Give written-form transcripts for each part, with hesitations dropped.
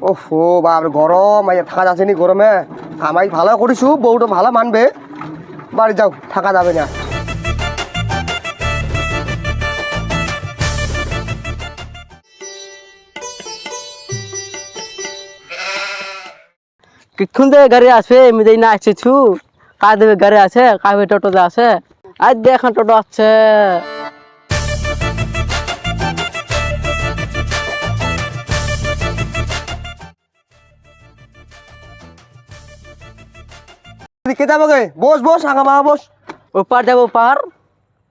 ওহো বাপ গরম এই থাকা যাচ্ছে নি গরমে আমি ভালো করিছু বউটা ভালো মানবে বাড়ি যাও থাকা যাবে না কিক্ষণ থেকে গাড়ি আসবে আমি যাই না আসছি কাজ দেবে গাড়ি আছে কাবে টোটোতে আছে আজ দেখ টোটো আছে কে যাবো গে বস বস আগা মা বস ওপার যাবো পাহাড়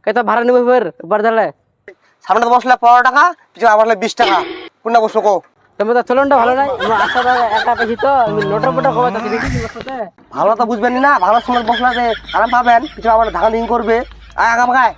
কেতা ভাড়া নেবে ফের ওপার যালে সামনে তো বসলে 15 টাকা পিছনে বসলে 20 টাকা কোনটা বসলো কো তুমি তো চলনটা ভালো নাই আমার আশা একা পেয়েছি তো আমি নোটা মোটা কবে তো দেখেছি বসতে ভালো তো বুঝবেন না ভালো সময় বসলে যে আরাম পাবেন কিছু আবার ধান দিন করবে আয় আগাম গায়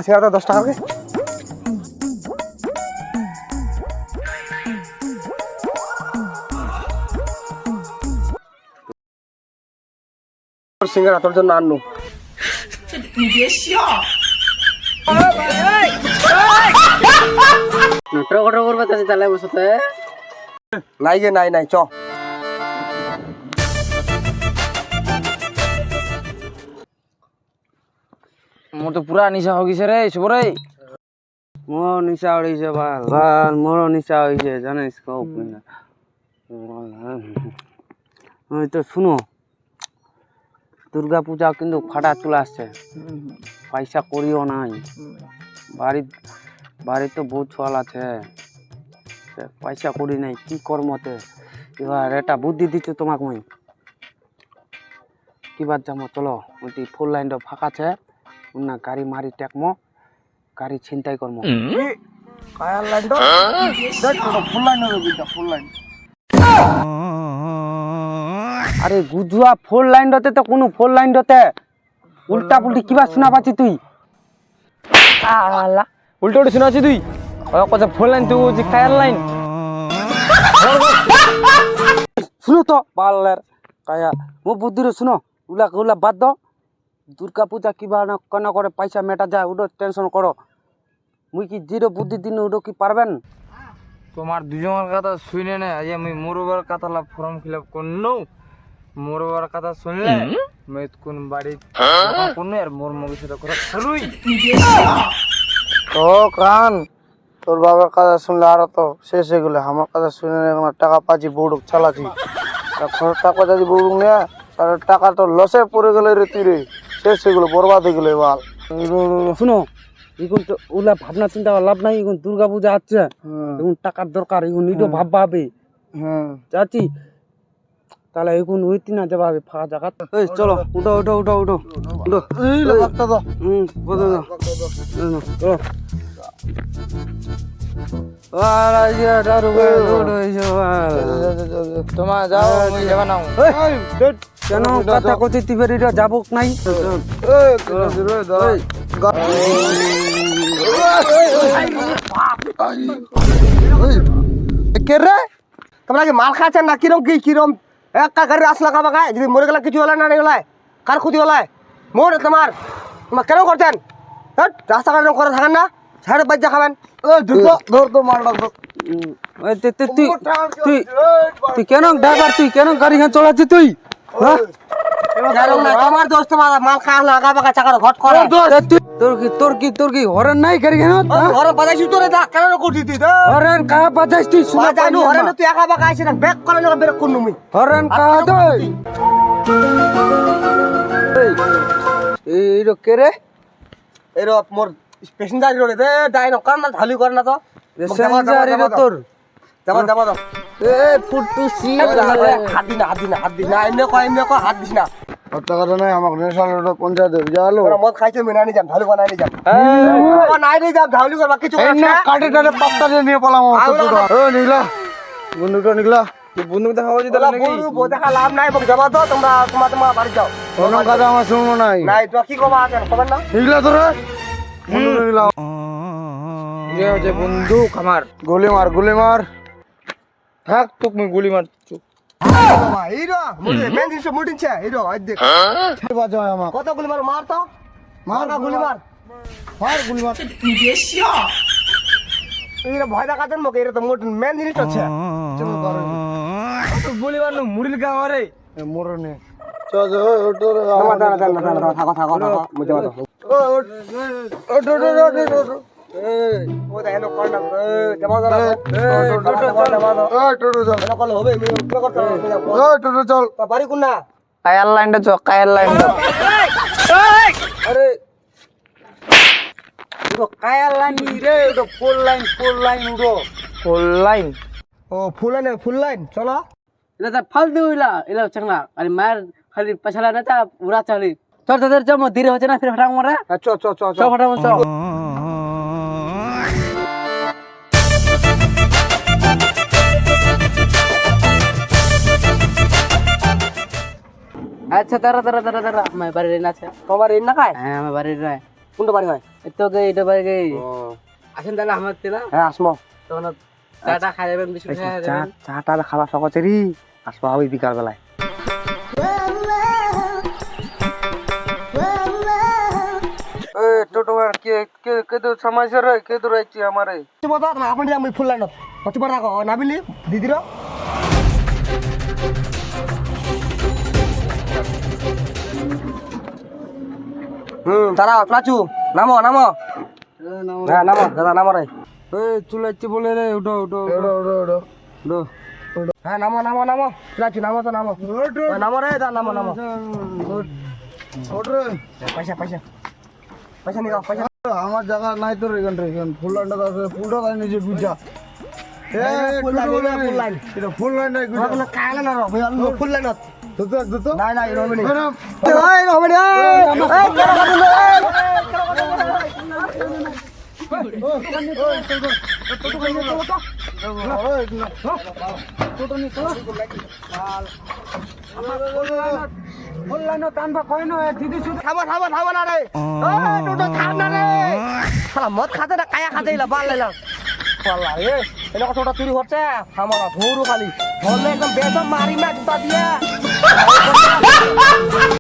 সিঙ্গারা 10 টাকা সিঙ্গারা তোর জন্য আনু নোটা কটা করবে তাহলে বসতে নাই গে নাই নাই চ মোর তো পুরা নিশা হয়ে গেছে রে সবরে মোর নিশা হয়েছে ভাল ভাল মোর নিশা হয়েছে জানিস কব না ওই তো শুনো দুর্গা পূজা কিন্তু ফাটা চলে আসছে পয়সা করিও নাই বাড়ি তো বহুত ছল আছে পয়সা করি নাই কি কর্মতে এবার এটা বুদ্ধি দিচ্ছ তোমাকে মই কিবার যাবো চলো ওইটি ফুল লাইনটা ফাঁকা আছে না গাড়ি মারি টেকমো গাড়ি ছিনতাই করমো কায়ার লাইন তো দেখ তো ফুল লাইন হবে বিটা ফুল লাইন আরে গুজুয়া ফোর লাইন দতে তো কোনো ফোর লাইন দতে উল্টা পুল্টি কিবা শোনা পাচ্ছি তুই আলা উল্টা উল্টা শোনা পাচ্ছি তুই কথা ফোর লাইন তুই যে কায়ার লাইন শুনো তো পাল্লার কায়া মো বুদ্ধি রে শুনো উলা বাদ দাও দুর্গা পূজা কিবা না কেন করে পয়সা মেটা যায় ওটা টেনশন করো মুই কি জিরো বুদ্ধি দিন ওটা কি পারবেন তোমার দুজনের কথা শুনে না আজ আমি মোরবার কথা ফর্ম ফিল আপ করনো মোরবার কথা শুনলে আমি কোন বাড়ি কোন আর মোর মগের সাথে কথা শুরুই তো কান তোর বাবার কথা শুনলে আর তো শেষ হয়ে গেলে আমার কথা শুনে টাকা পাচ্ছি বউডুক চালাচ্ছি টাকা যদি বউডুক নেয় তাহলে টাকা তো লসে পড়ে গেলে রে তুই রে শেষ হয়ে গেলো বরবাদ হয়ে গেলো এবার শুনো এখন তো ওলা ভাবনা চিন্তা লাভ নাই এখন দুর্গা পূজা আসছে এখন টাকার দরকার এখন নিটো ভাববে চাচি তাহলে এখন ওইটি না যাবে ফাঁকা জায়গা এই চলো উঠো উঠো উঠো উঠো উঠো তোমার যাও আমি যাবা না কেন কথা কচি তিবেরিটা যাবো নাই কে রে তোমরা কি মাল খাচ্ছেন না কিরম কিরম একটা গাড়ি আসলা কাবা গায়ে যদি মরে গেলে কিছু হলে না নেই হলায় কার ক্ষতি হলায় মোর তোমার কেন করছেন রাস্তাঘাট করে থাকেন না সাড়ে বাজ্যা খাবেন ধর তো মালটা তুই তুই তুই কেন ড্রাইভার তুই কেন গাড়ি হ্যাঁ চলাচ্ছিস তুই আমার দোস্ত মাল খাওয়া লাগা বাগা চাকার ঘট করে তোর কি হরেন নাই গাড়ি কেন ঘরে বাজাইছি তোরে দা কেন করছিস তুই হরেন কা বাজাইস তুই শুনা জানু হরেন তুই একা বাগা আইছিস না ব্যাক করে না বের কোন নুমি হরেন কা তুই এই রো কে রে এর মোর প্যাসেঞ্জার রে দে ডাইন কর না ঢালি কর না তো প্যাসেঞ্জার রে তোর যাবা দাও এ ফুটুসি হাত দি না এমনি কয় হাত দিস না টাকাটা নাই আমাকে ন্যাশনাল পঞ্চায়েত জানো মদ খাইছে মিনানি যাম ঢালি বানাই যাম নাই রে যাম ঢালি করবা কিছু কাটে টাটে পাত্তা নিয়ে পালাম নিগলা বন্ধুটা নিগলা বন্দুক দেখা হচ্ছে তাহলে নাকি বন্ধু দেখা লাভ নাই বক যাবা তো তোমরা তোমার বাড়ি যাও কোনো কথা আমার শুনবো নাই নাই তো কি কবা আছেন খবর না নিগলা তোরা বন্ধু নিগলা যে হচ্ছে বন্দুক আমার গুলি মার গুলি মার থাক তুমি গুলি মারছো বাবা এই রে মোটে মেন জিনিস মোটিনছে এই রে আই দেখ বাজায় আমার কত গুলি মার মার তো মার না গুলি মার মার গুলি মার এই রে ভয় দেখাতেন মকে এর তো মোট মেন জিনিস আছে চলো করো তো গুলি মারলো মুড়িল গাঁও রে মরনে চল চল ওটো দাঁড়া থাকো থাকো থাকো মুজে মারো ওটো ও দেখেন কোন না জমা দাও টোটো চল কল হবে আমি করতে টোটো চল বাড়ি কোন না কায়ার লাইনটা চ কায়ার লাইনটা আরে উড়ো কায়া লাইন রে উড়ো ফোর লাইন উড়ো ফুল লাইন ও ফুল লাইন চলো এটা তো ফালতু হইলা এলা চাংলা আরে মার খালি পছলা না তা উড়া চালি চল তোদের জম ধীরে হচ্ছে না ফির ফটাং মারা চ চ চ চ চল ফটাং চল আচ্ছা তারা मैं बारी रहना আছে তোমার এই না খায় হ্যাঁ আমি বাড়ি রই কোনটা বাড়ি হয় তো গই এটা বাড়ি গই আসেন তাহলে আমার তেলা হ্যাঁ আসমো তখন চাটা খাই যাবেন বিস্কুট খাই যাবেন চাটা খাওয়া সকচেরি আসবো হবে বিকাল বেলায় এ টোটো আর কে তো সমাজে রে কে তো রাইছি আমারে তুমি তো আপনি আমি ফুল লাইনত কত বার রাখো নাবিলি দিদির দাঁড়াও প্লাচু নামো নামো হ্যাঁ নামো দাদা নামো রে এ চুলাচ্ছি বলে রে উঠো উঠো ওটো হ্যাঁ নামো নামো নামো প্লাচু নামো তো নামো নামো রে দা নামো নামো ওটো পয়সা পয়সা পয়সা নিও পয়সা আমার জায়গা নাই তো এখান ফুলটা আছে ফুলটা তাই নিজে গুজা ফুল লাইন ফুল লাইন এটা ফুল লাইন নাই গুজা কোনো কায়লা না ভাই আমি ফুল লাইনত দুটো না না রবে নি ম্যাডাম এই রবে নি থামো থামো থামো না রে টোটো থাম না রে শালা মদ খাতে না কায়া খাতে ইলা বাল লাইলা পাল্লা রে এনে কতটা চুরি হচ্ছে থামো না ঘুরু খালি ধরলে একদম বেদম মারি না জুতা দিয়ে